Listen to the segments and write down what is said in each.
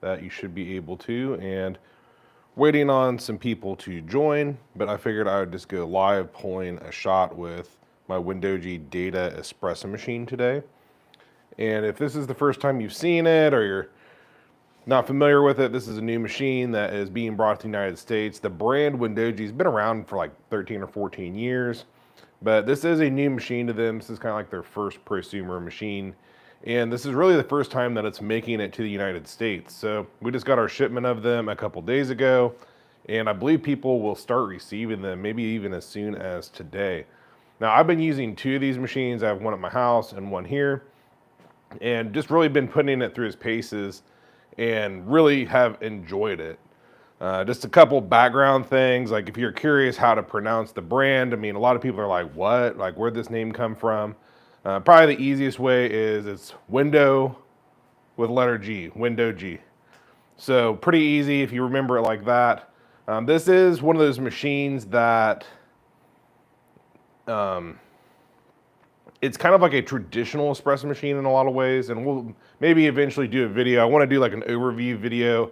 that you should be able to, and waiting on some people to join, but I figured I would just go live pulling a shot with my Wendougee DATA espresso machine today. And if this is the first time you've seen it or you're not familiar with it, this is a new machine that is being brought to the United States. The brand Wendougee's been around for like 13 or 14 years, but this is a new machine to them. This is kind of like their first prosumer machine. And this is really the first time that it's making it to the United States. So we just got our shipment of them a couple days ago, and I believe people will start receiving them maybe even as soon as today. Now, I've been using two of these machines. I have one at my house and one here, and just really been putting it through its paces and really have enjoyed it. Just a couple background things, like if you're curious how to pronounce the brand, I mean, a lot of people are like, what? Like, where'd this name come from? Probably the easiest way is it's window with letter G, Wendougee. So pretty easy if you remember it like that. This is one of those machines that it's kind of like a traditional espresso machine in a lot of ways, and we'll maybe eventually do a video. I want to do like an overview video,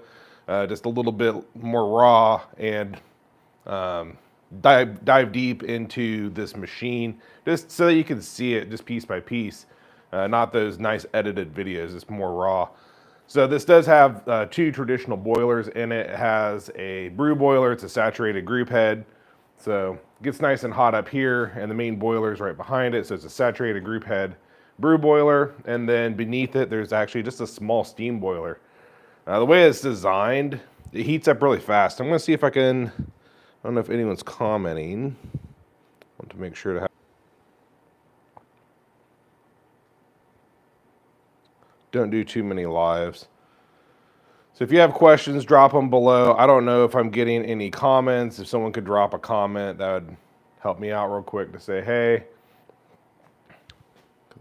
just a little bit more raw and dive deep into this machine, just so that you can see it just piece by piece, not those nice edited videos. It's more raw. So this does have two traditional boilers in it. It has a brew boiler. It's a saturated group head. So it gets nice and hot up here, and the main boiler is right behind it. So it's a saturated group head brew boiler, and then beneath it, there's actually just a small steam boiler. The way it's designed, it heats up really fast. I'm gonna see if I can, I don't know if anyone's commenting. I want to make sure to have. Don't do too many lives. So if you have questions, drop them below. I don't know if I'm getting any comments. If someone could drop a comment, that would help me out real quick to say, hey,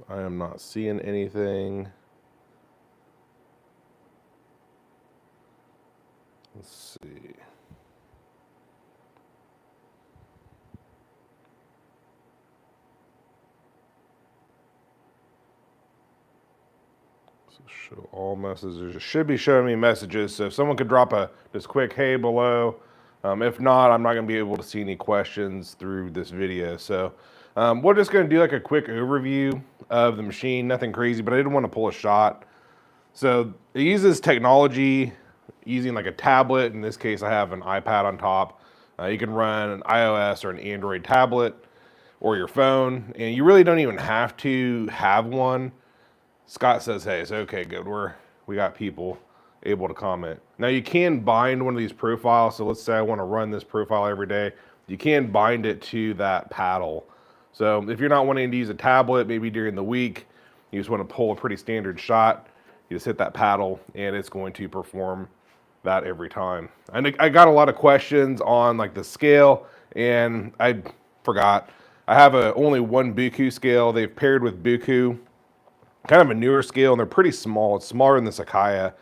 I am not seeing anything. Let's see. Show all messages. It should be showing me messages. So if someone could drop a just quick hey below. If not, I'm not going to be able to see any questions through this video. So we're just going to do like a quick overview of the machine. Nothing crazy, but I didn't want to pull a shot. So it uses technology using like a tablet. In this case, I have an iPad on top. You can run an iOS or an Android tablet or your phone, and you really don't even have to have one. Scott says, hey, so okay, good. We got people able to comment. Now you can bind one of these profiles. So let's say I want to run this profile every day. You can bind it to that paddle. So if you're not wanting to use a tablet, maybe during the week, you just want to pull a pretty standard shot, you just hit that paddle and it's going to perform that every time. And I got a lot of questions on like the scale, and I forgot. I have only one Buku scale. They've paired with Buku, kind of a newer scale, and they're pretty small. It's smaller than the Sakai,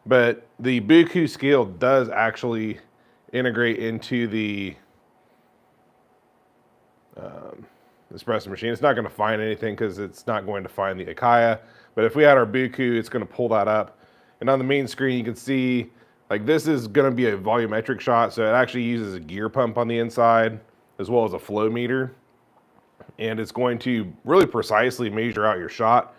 but the Buku scale does actually integrate into the espresso machine. It's not going to find anything because it's not going to find the Akaya, but if we had our Buku, it's going to pull that up. And on the main screen, you can see like this is going to be a volumetric shot, so it actually uses a gear pump on the inside as well as a flow meter, and it's going to really precisely measure out your shot.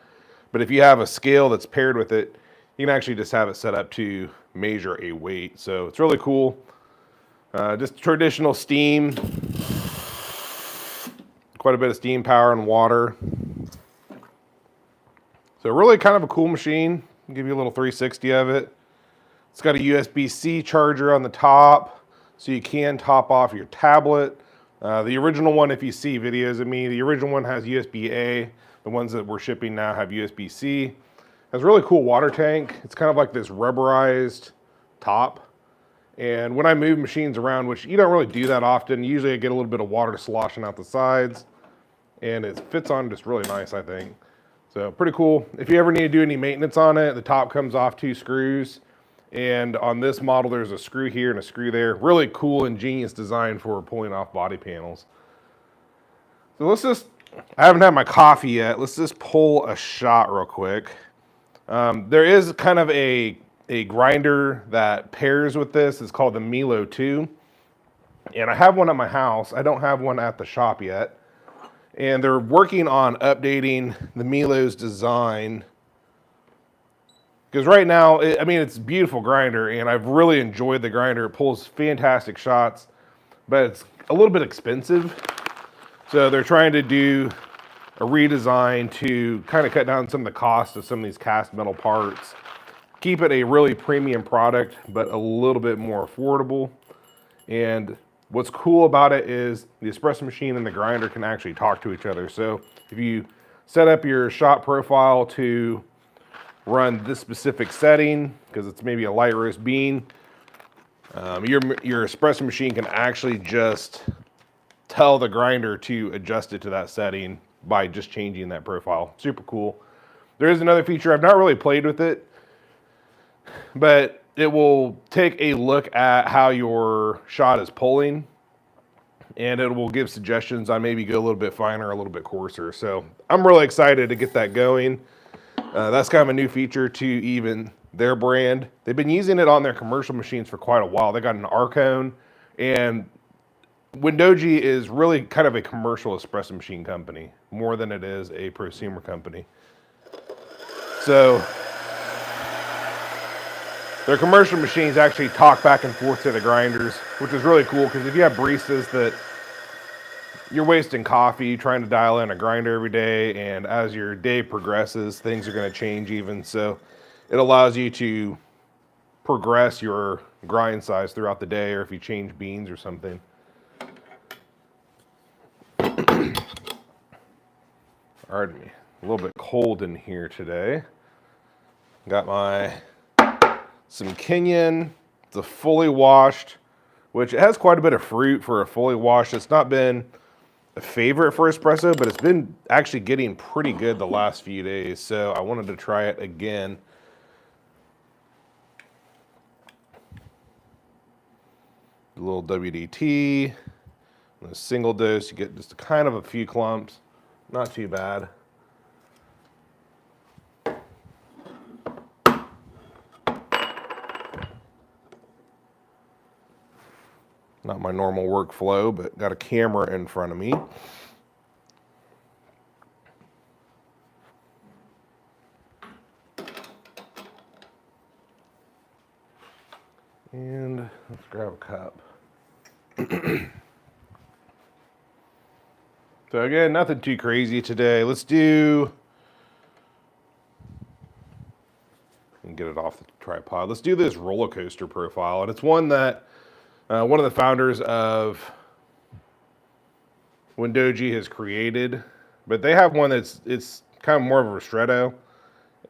But if you have a scale that's paired with it, you can actually just have it set up to measure a weight. So it's really cool. Just traditional steam, quite a bit of steam power and water. So really kind of a cool machine. I'll give you a little 360 of it. It's got a USB-C charger on the top, so you can top off your tablet. The original one, if you see videos of me, the original one has USB-A. The ones that we're shipping now have USB-C. Has a really cool water tank. It's kind of like this rubberized top. And when I move machines around, which you don't really do that often, usually I get a little bit of water sloshing out the sides. And it fits on just really nice, I think. So pretty cool. If you ever need to do any maintenance on it, the top comes off 2 screws. And on this model, there's a screw here and a screw there. Really cool, ingenious design for pulling off body panels. So let's just, I haven't had my coffee yet. Let's just pull a shot real quick. There is kind of a a grinder that pairs with this. It's called the Milo 2. And I have one at my house. I don't have one at the shop yet. And they're working on updating the Milo's design. Because right now, it's a beautiful grinder, and I've really enjoyed the grinder. It pulls fantastic shots, but it's a little bit expensive. So they're trying to do a redesign to kind of cut down some of the cost of some of these cast metal parts. Keep it a really premium product, but a little bit more affordable. And what's cool about it is the espresso machine and the grinder can actually talk to each other. So if you set up your shot profile to run this specific setting, because it's maybe a light roast bean, your espresso machine can actually just tell the grinder to adjust it to that setting by just changing that profile. Super cool. There is another feature. I've not really played with it, but it will take a look at how your shot is pulling, and it will give suggestions on maybe go a little bit finer, a little bit coarser. So I'm really excited to get that going. That's kind of a new feature to even their brand. They've been using it on their commercial machines for quite a while. They got an Arcone, and Wendougee is really kind of a commercial espresso machine company more than it is a prosumer company. So their commercial machines actually talk back and forth to the grinders, which is really cool, because if you have baristas that you're wasting coffee trying to dial in a grinder every day, and as your day progresses, things are going to change even. So it allows you to progress your grind size throughout the day, or if you change beans or something. Pardon me, a little bit cold in here today. Got some Kenyan. It's a fully washed, which it has quite a bit of fruit for a fully washed. It's not been a favorite for espresso, but it's been actually getting pretty good the last few days. So I wanted to try it again. A little WDT, a single dose. You get just kind of a few clumps. Not too bad. Not my normal workflow, but got a camera in front of me. And let's grab a cup. So again, nothing too crazy today. Let's do, and get it off the tripod. Let's do this roller coaster profile. And it's one that one of the founders of Wendougee has created, but they have one it's kind of more of a ristretto,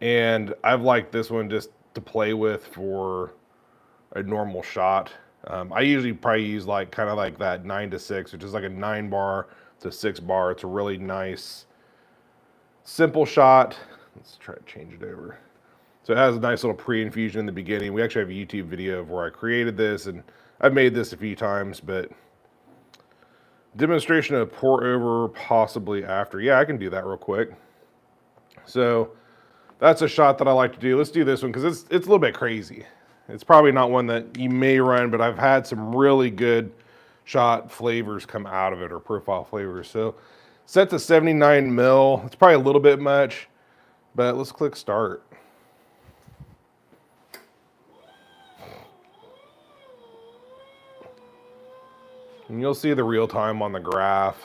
and I've liked this one just to play with for a normal shot. I usually probably use kind of like that 9 to 6, which is like a 9 bar to 6 bar. It's a really nice, simple shot. Let's try to change it over. So it has a nice little pre-infusion in the beginning. We actually have a YouTube video of where I created this, and I've made this a few times, but demonstration of pour over possibly after. Yeah, I can do that real quick. So that's a shot that I like to do. Let's do this one because it's a little bit crazy. It's probably not one that you may run, but I've had some really good shot flavors come out of it, or profile flavors. So set to 79 mil. It's probably a little bit much, but let's click start. And you'll see the real time on the graph.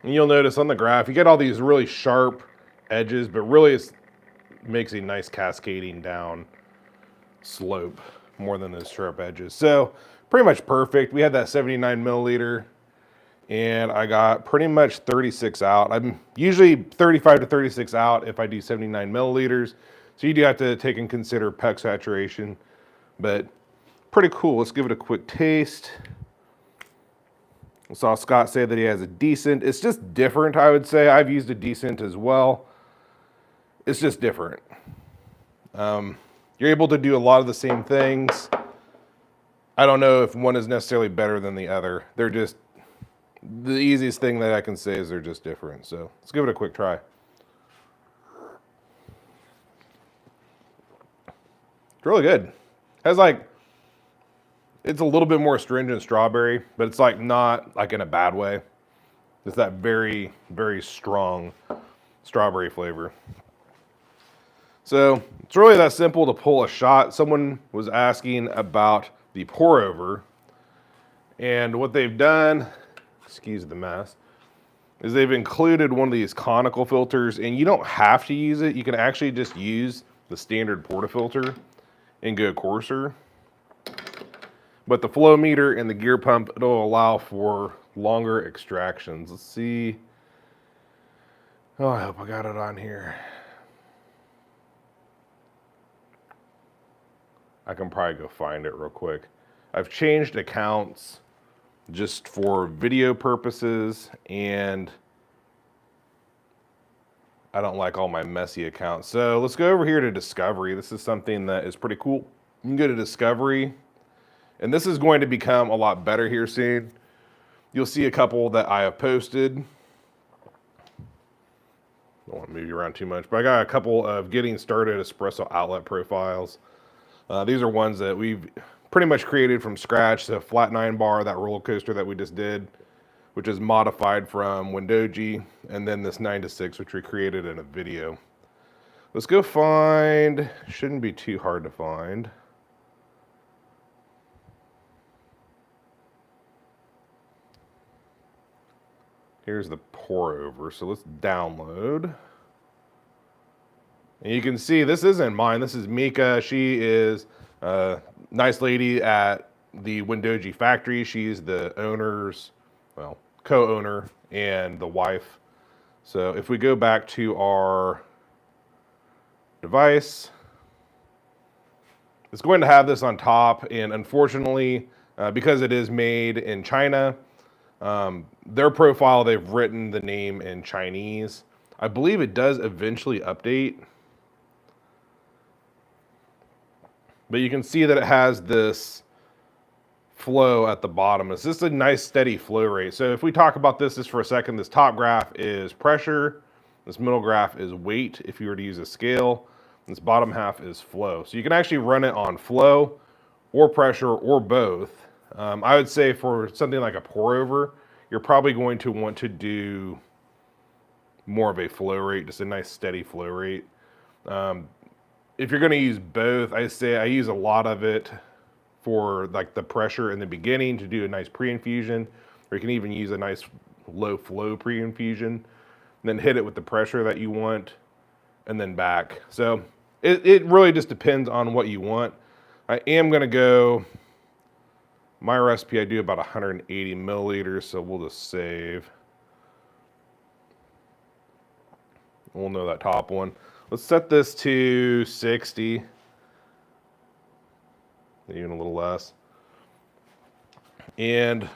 And you'll notice on the graph, you get all these really sharp edges, but really it makes a nice cascading down slope more than those sharp edges. So pretty much perfect. We had that 79 milliliter, and I got pretty much 36 out. I'm usually 35 to 36 out if I do 79 milliliters. So you do have to take and consider pec saturation, but pretty cool. Let's give it a quick taste. I saw Scott say that he has a decent. It's just different, I would say. I've used a decent as well. It's just different. You're able to do a lot of the same things. I don't know if one is necessarily better than the other. They're just, the easiest thing that I can say is they're just different. So let's give it a quick try. It's really good. Has like, it's a little bit more astringent strawberry, but it's like not like in a bad way. It's that very, very strong strawberry flavor. So it's really that simple to pull a shot. Someone was asking about the Pourover, and what they've done, excuse the mess, is they've included one of these conical filters, and you don't have to use it. You can actually just use the standard portafilter and go coarser. But the flow meter and the gear pump, it'll allow for longer extractions. Let's see. Oh, I hope I got it on here. I can probably go find it real quick. I've changed accounts just for video purposes, and I don't like all my messy accounts. So let's go over here to Discovery. This is something that is pretty cool. You can go to Discovery, and this is going to become a lot better here soon. You'll see a couple that I have posted. Don't want to move you around too much, but I got a couple of getting started Espresso Outlet profiles. These are ones that we've pretty much created from scratch. The flat 9 bar, that roller coaster that we just did, which is modified from Wendougee, and then this 9 to 6, which we created in a video. Let's go find, shouldn't be too hard to find. Here's the Pourover, so let's download. And you can see this isn't mine, this is Mika. She is a nice lady at the Wendougee factory. She's the owner's, well, co-owner and the wife. So if we go back to our device, it's going to have this on top, and unfortunately, because it is made in China, their profile, they've written the name in Chinese. I believe it does eventually update. But you can see that it has this flow at the bottom. It's just a nice steady flow rate. So if we talk about this just for a second, this top graph is pressure. This middle graph is weight if you were to use a scale. This bottom half is flow. So you can actually run it on flow or pressure or both. I would say for something like a Pourover, you're probably going to want to do more of a flow rate, just a nice steady flow rate. If you're going to use both, I say I use a lot of it for like the pressure in the beginning to do a nice pre-infusion, or you can even use a nice low flow pre-infusion, then hit it with the pressure that you want, and then back. So it really just depends on what you want. I am going to go, my recipe I do about 180 milliliters, so we'll just save. We'll know that top one. Let's set this to 60, even a little less. And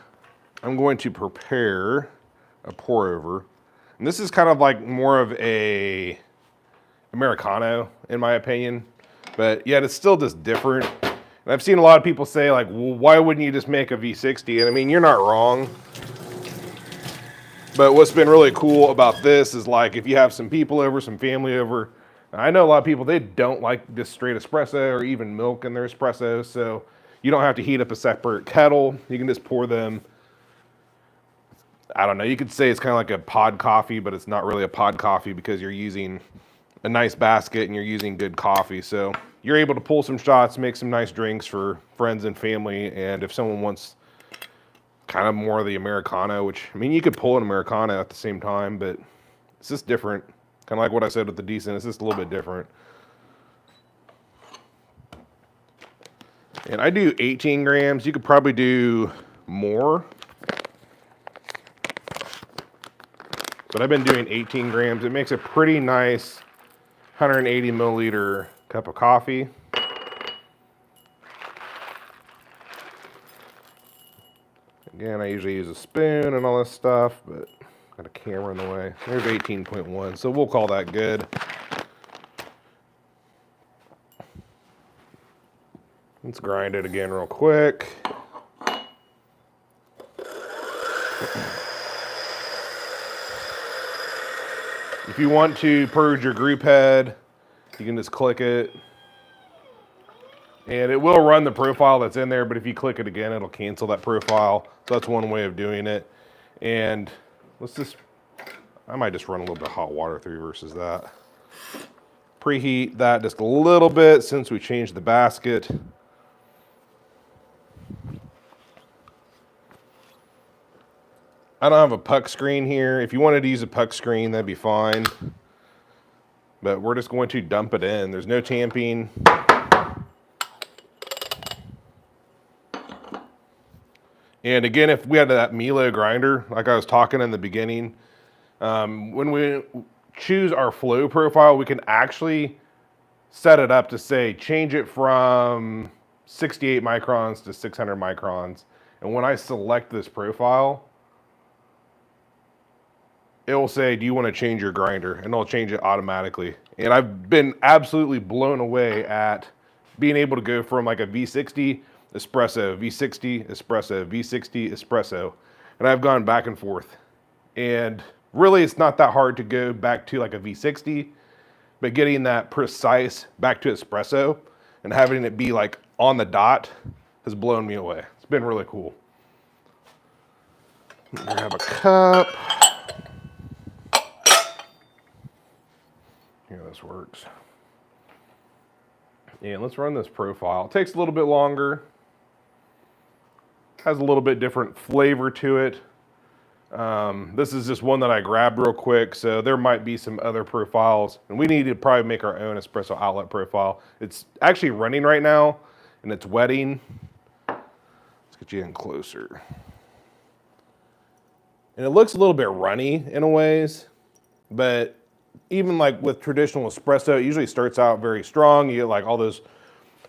I'm going to prepare a Pourover. And this is kind of like more of a Americano, in my opinion, but yet it's still just different. And I've seen a lot of people say like, well, why wouldn't you just make a V60? And I mean, you're not wrong. But what's been really cool about this is like, if you have some people over, some family over, I know a lot of people, they don't like just straight espresso or even milk in their espresso, so you don't have to heat up a separate kettle. You can just pour them. I don't know, you could say it's kind of like a pod coffee, but it's not really a pod coffee because you're using a nice basket and you're using good coffee. So you're able to pull some shots, make some nice drinks for friends and family, and if someone wants kind of more of the Americano, which, I mean, you could pull an Americano at the same time, but it's just different. Kind of like what I said with the decent, it's just a little bit different. And I do 18 grams. You could probably do more. But I've been doing 18 grams. It makes a pretty nice 180 milliliter cup of coffee. Again, And I usually use a spoon and all this stuff, but got a camera in the way. There's 18.1, so we'll call that good. Let's grind it again real quick. If you want to purge your group head, you can just click it. And it will run the profile that's in there, but if you click it again, it'll cancel that profile. So that's one way of doing it. And I might just run a little bit of hot water through versus that. Preheat that just a little bit since we changed the basket. I don't have a puck screen here. If you wanted to use a puck screen, that'd be fine. But we're just going to dump it in. There's no tamping. And again, if we had that Milo grinder, like I was talking in the beginning, when we choose our flow profile, we can actually set it up to say, change it from 68 microns to 600 microns. And when I select this profile, it will say, do you want to change your grinder? And it'll change it automatically. And I've been absolutely blown away at being able to go from like a V60, espresso, V60, espresso, V60, espresso. And I've gone back and forth. And really, it's not that hard to go back to like a V60, but getting that precise back to espresso and having it be like on the dot has blown me away. It's been really cool. Grab a cup. Here, this works. And let's run this profile. It takes a little bit longer. Has a little bit different flavor to it. This is just one that I grabbed real quick, so there might be some other profiles, and we need to probably make our own Espresso Outlet profile. It's actually running right now, and it's wetting. Let's get you in closer. And it looks a little bit runny in a ways, but even like with traditional espresso, it usually starts out very strong. You get like all those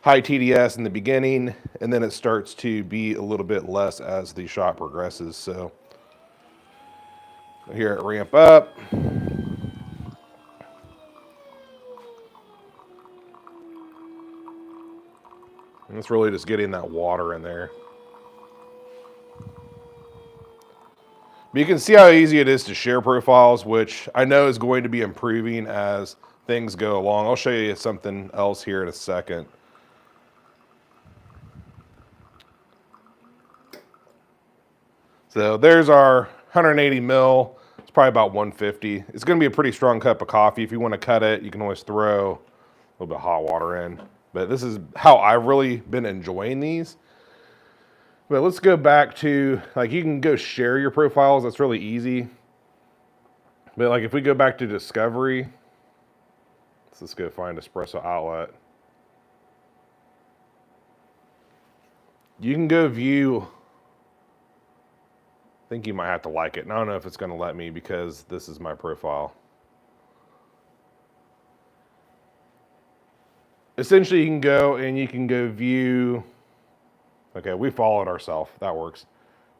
high TDS in the beginning, and then it starts to be a little bit less as the shot progresses. So here it ramp up. And it's really just getting that water in there. But you can see how easy it is to share profiles, which I know is going to be improving as things go along. I'll show you something else here in a second. So there's our 180 mil. It's probably about 150. It's going to be a pretty strong cup of coffee. If you want to cut it, you can always throw a little bit of hot water in. But this is how I've really been enjoying these. But let's go back to, like, you can go share your profiles. That's really easy. But like if we go back to discovery, let's go find Espresso Outlet. You can go view. I think you might have to like it. And I don't know if it's going to let me because this is my profile. Essentially, you can go and you can go view. Okay, we followed ourselves. That works.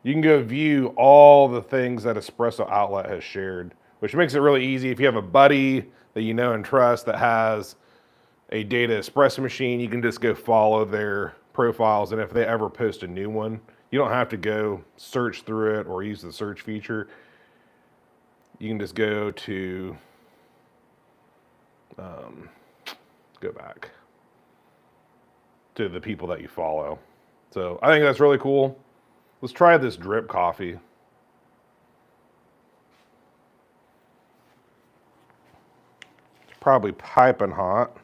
You can go view all the things that Espresso Outlet has shared, which makes it really easy. If you have a buddy that you know and trust that has a data espresso machine, you can just go follow their profiles. And if they ever post a new one, you don't have to go search through it or use the search feature. You can just go to, go back to the people that you follow. So I think that's really cool. Let's try this drip coffee. It's probably piping hot.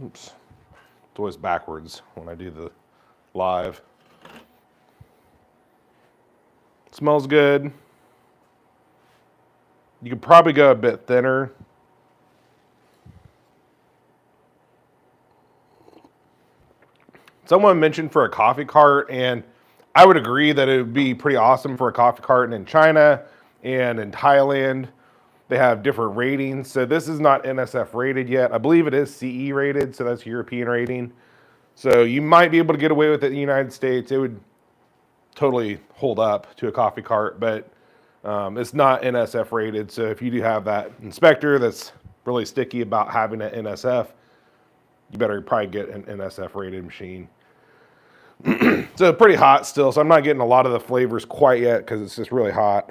Oops. It's always backwards when I do the live. It smells good. You could probably go a bit thinner. Someone mentioned for a coffee cart, and I would agree that it would be pretty awesome for a coffee cart in China and in Thailand. They have different ratings. So this is not NSF rated yet. I believe it is CE rated, so that's European rating. So you might be able to get away with it in the United States. It would totally hold up to a coffee cart, but it's not NSF rated. So if you do have that inspector that's really sticky about having an NSF, you better probably get an NSF rated machine. So pretty hot still. So I'm not getting a lot of the flavors quite yet because it's just really hot.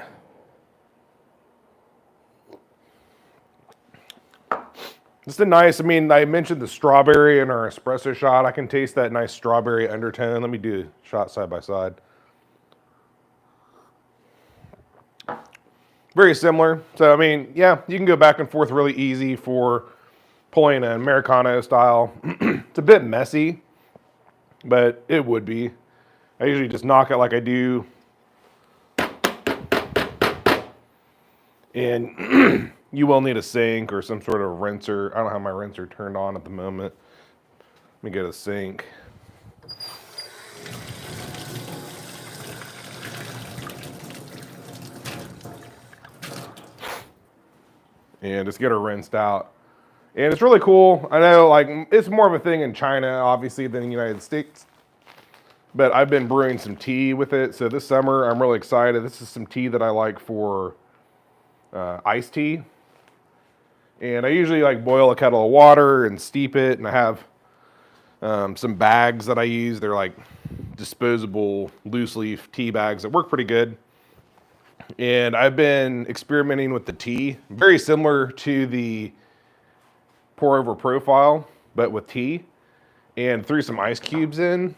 It's a nice, I mean, I mentioned the strawberry in our espresso shot. I can taste that nice strawberry undertone. Let me do a shot side by side. Very similar. So, I mean, yeah, you can go back and forth really easy for pulling an Americano style. It's a bit messy, but it would be. I usually just knock it like I do. And you will need a sink or some sort of rinser. I don't have my rinser turned on at the moment. Let me get a sink. And just get her rinsed out. And it's really cool. I know, like, it's more of a thing in China, obviously, than the United States. But I've been brewing some tea with it. So this summer, I'm really excited. This is some tea that I like for iced tea. And I usually like boil a kettle of water and steep it. And I have some bags that I use. They're like disposable loose leaf tea bags that work pretty good. And I've been experimenting with the tea, very similar to the Pourover profile, but with tea, and threw some ice cubes in,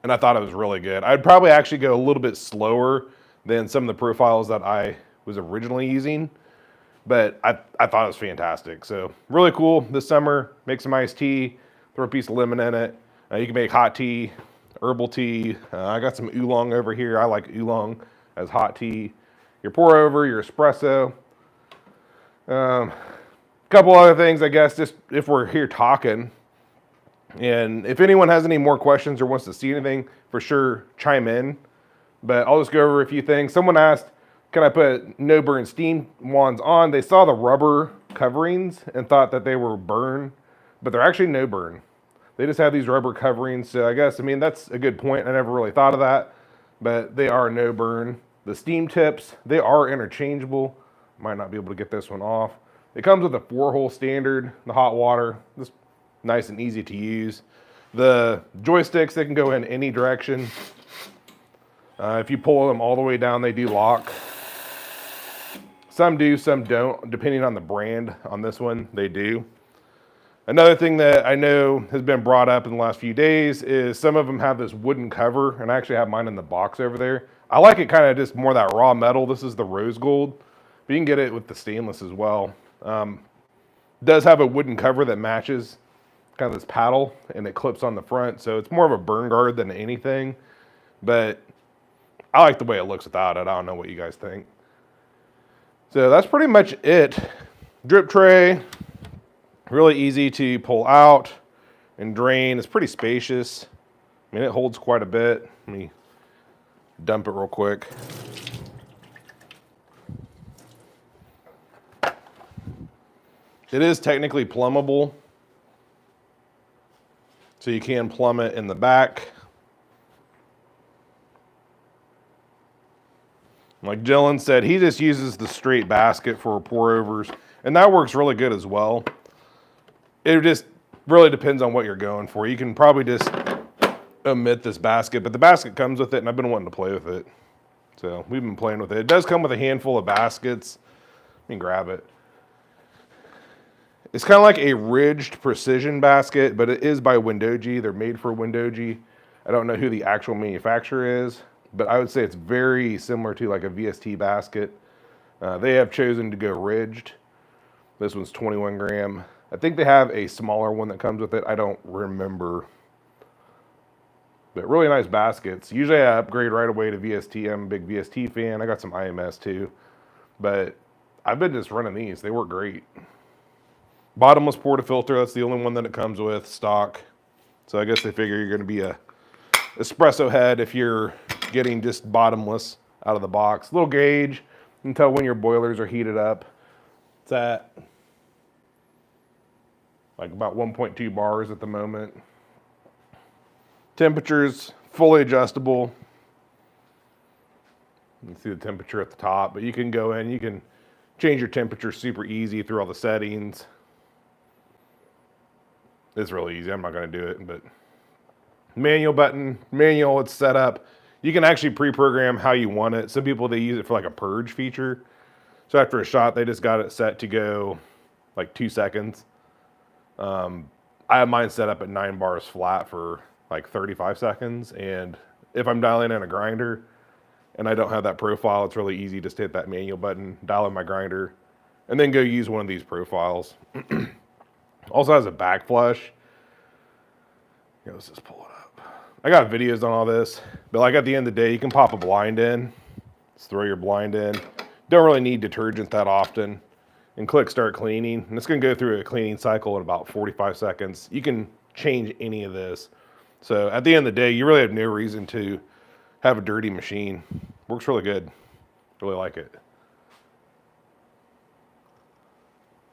and I thought it was really good. I'd probably actually go a little bit slower than some of the profiles that I was originally using, but I thought it was fantastic. So really cool this summer. Make some iced tea, throw a piece of lemon in it. You can make hot tea, herbal tea. I got some oolong over here. I like oolong as hot tea. Your pour over, your espresso. Couple other things, I guess, just if we're here talking. And if anyone has any more questions or wants to see anything, for sure chime in. But I'll just go over a few things. Someone asked, can I put no burn steam wands on? They saw the rubber coverings and thought that they were burn, but they're actually no burn. They just have these rubber coverings. So I guess, I mean, that's a good point. I never really thought of that, but they are no burn. The steam tips, they are interchangeable. Might not be able to get this one off. It comes with a 4-hole standard, the hot water, just nice and easy to use. The joysticks, they can go in any direction. If you pull them all the way down, they do lock. Some do, some don't, depending on the brand. On this one, they do. Another thing that I know has been brought up in the last few days is some of them have this wooden cover, and I actually have mine in the box over there. I like it kind of just more that raw metal. This is the rose gold, but you can get it with the stainless as well. Does have a wooden cover that matches kind of this paddle, and it clips on the front, so it's more of a burn guard than anything, but I like the way it looks without it. I don't know what you guys think. So that's pretty much it. Drip tray, really easy to pull out and drain. It's pretty spacious. I mean, it holds quite a bit. Let me dump it real quick. It is technically plumbable, so you can plumb it in the back. Like Dylan said, he just uses the straight basket for pour overs, and that works really good as well. It just really depends on what you're going for. You can probably just omit this basket, but the basket comes with it, and I've been wanting to play with it. So we've been playing with it. It does come with a handful of baskets. Let me grab it. It's kind of like a ridged precision basket, but it is by Wendougee. They're made for Wendougee. I don't know who the actual manufacturer is, but I would say it's very similar to like a VST basket. They have chosen to go ridged. This one's 21 gram. I think they have a smaller one that comes with it. I don't remember. But really nice baskets. Usually I upgrade right away to VST. I'm a big VST fan. I got some IMS too. But I've been just running these. They work great. Bottomless portafilter. That's the only one that it comes with, stock. So I guess they figure you're going to be a espresso head if you're getting just bottomless out of the box. Little gauge. You can tell when your boilers are heated up. It's at like about 1.2 bars at the moment. Temperature's fully adjustable. You can see the temperature at the top, but you can go in, you can change your temperature super easy through all the settings. It's really easy. I'm not going to do it, but manual button, manual, it's set up. You can actually pre-program how you want it. Some people, they use it for like a purge feature. So after a shot, they just got it set to go like 2 seconds. I have mine set up at 9 bars flat for like 35 seconds. And if I'm dialing in a grinder and I don't have that profile, it's really easy. Just hit that manual button, dial in my grinder, and then go use one of these profiles. Also has a back flush. Yeah, let's just pull it up. I got videos on all this, but like at the end of the day, you can pop a blind in. Just throw your blind in. Don't really need detergent that often. And click start cleaning. And it's going to go through a cleaning cycle in about 45 seconds. You can change any of this. So at the end of the day, you really have no reason to have a dirty machine. Works really good. Really like it.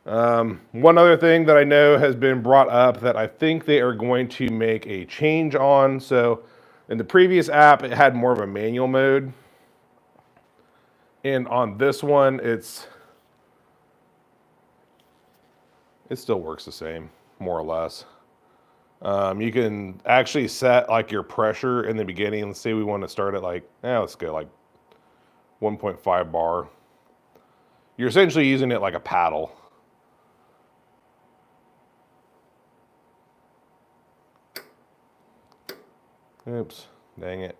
One other thing that I know has been brought up that I think they are going to make a change on. So in the previous app, it had more of a manual mode. And on this one, it still works the same, more or less. You can actually set like your pressure in the beginning. Let's say we want to start at like, let's go like 1.5 bar. You're essentially using it like a paddle. Oops, dang it.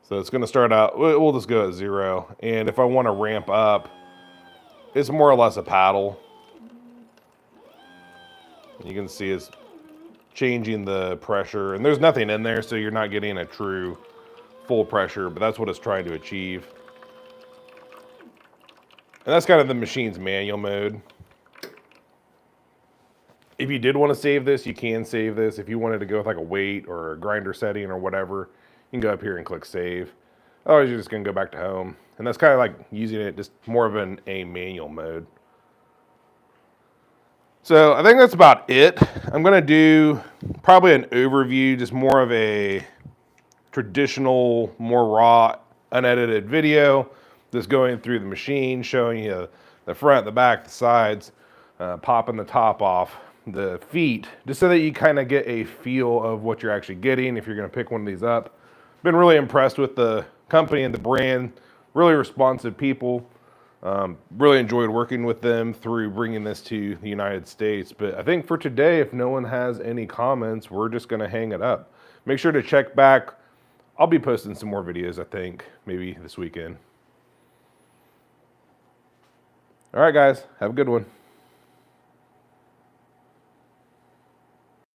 So it's going to start out, we'll just go at 0. And if I want to ramp up, it's more or less a paddle. You can see it's changing the pressure. And there's nothing in there, so you're not getting a true full pressure, but that's what it's trying to achieve. And that's kind of the machine's manual mode. If you did want to save this, you can save this. If you wanted to go with like a weight or a grinder setting or whatever, you can go up here and click save. Otherwise, you're just going to go back to home. And that's kind of like using it just more of a manual mode. So I think that's about it. I'm going to do probably an overview, just more of a traditional, more raw, unedited video. Just going through the machine, showing you the front, the back, the sides, popping the top off, the feet, just so that you kind of get a feel of what you're actually getting if you're going to pick one of these up. Been really impressed with the company and the brand. Really responsive people. Really enjoyed working with them through bringing this to the United States. But I think for today, if no one has any comments, we're just going to hang it up. Make sure to check back. I'll be posting some more videos, I think, maybe this weekend. All right, guys, have a good one.